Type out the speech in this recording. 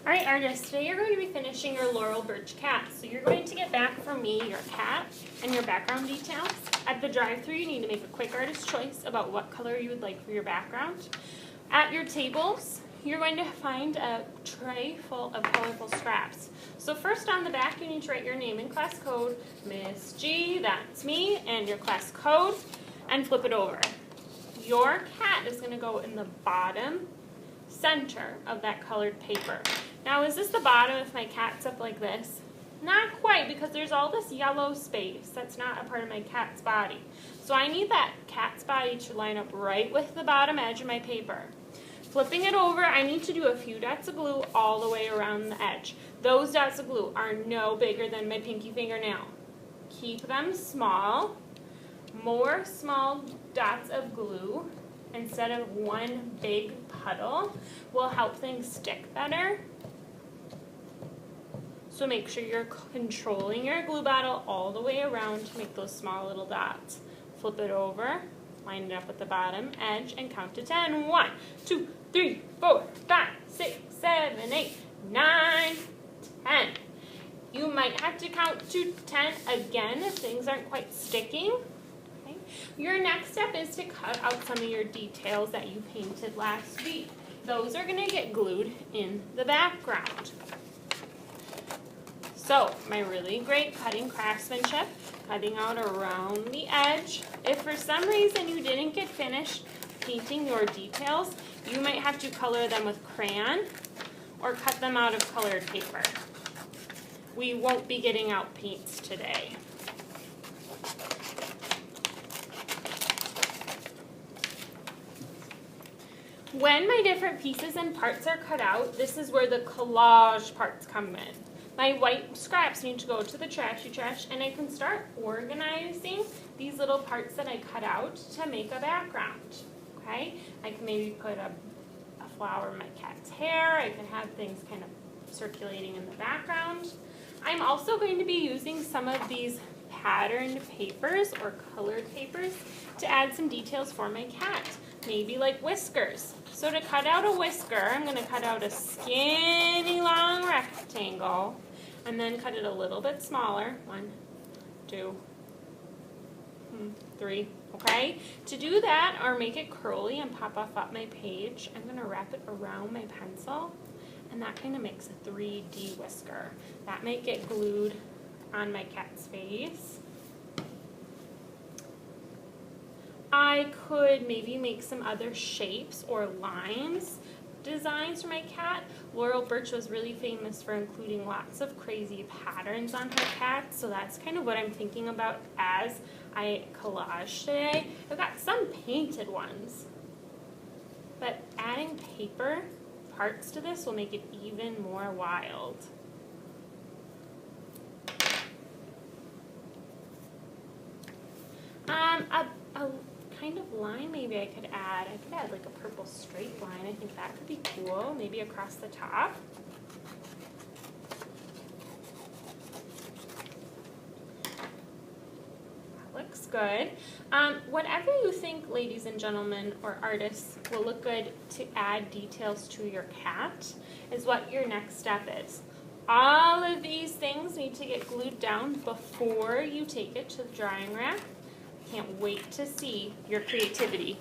Alright artists, today you're going to be finishing your Laurel Burch cat. So you're going to get back from me your cat and your background details. At the drive-thru you need to make a quick artist choice about what color you would like for your background. At your tables, you're going to find a tray full of colorful scraps. So first on the back you need to write your name and class code, Miss G, that's me, and your class code, and flip it over. Your cat is going to go in the bottom center of that colored paper. Now is this the bottom if my cat's up like this? Not quite, because there's all this yellow space that's not a part of my cat's body. So I need that cat's body to line up right with the bottom edge of my paper. Flipping it over, I need to do a few dots of glue all the way around the edge. Those dots of glue are no bigger than my pinky fingernail. Keep them small. More small dots of glue instead of one big puddle will help things stick better. So make sure you're controlling your glue bottle all the way around to make those small little dots. Flip it over, line it up with the bottom edge, and count to 10. 1, 2, 3, 4, 5, 6, 7, 8, 9, 10. You might have to count to 10 again if things aren't quite sticking. Okay. Your next step is to cut out some of your details that you painted last week. Those are going to get glued in the background. So, my really great cutting craftsmanship, cutting out around the edge. If for some reason you didn't get finished painting your details, you might have to color them with crayon or cut them out of colored paper. We won't be getting out paints today. When my different pieces and parts are cut out, this is where the collage parts come in. My white scraps need to go to the trashy trash, and I can start organizing these little parts that I cut out to make a background. Okay? I can maybe put a flower in my cat's hair. I can have things kind of circulating in the background. I'm also going to be using some of these patterned papers or colored papers to add some details for my cat. Maybe like whiskers. So to cut out a whisker, I'm going to cut out a skinny long rectangle and then cut it a little bit smaller. 1, 2, 3. Okay? To do that or make it curly and pop off up my page, I'm going to wrap it around my pencil, and that kind of makes a 3D whisker. That might get glued on my cat's face. I could maybe make some other shapes or lines designs for my cat. Laurel Burch was really famous for including lots of crazy patterns on her cat, so that's kind of what I'm thinking about as I collage today. I've got some painted ones, but adding paper parts to this will make it even more wild. A kind of line maybe I could add like a purple straight line. I think that could be cool, maybe across the top. That looks good. Whatever you think, ladies and gentlemen, or artists, will look good to add details to your cat is what your next step is. All of these things need to get glued down before you take it to the drying rack. Can't wait to see your creativity.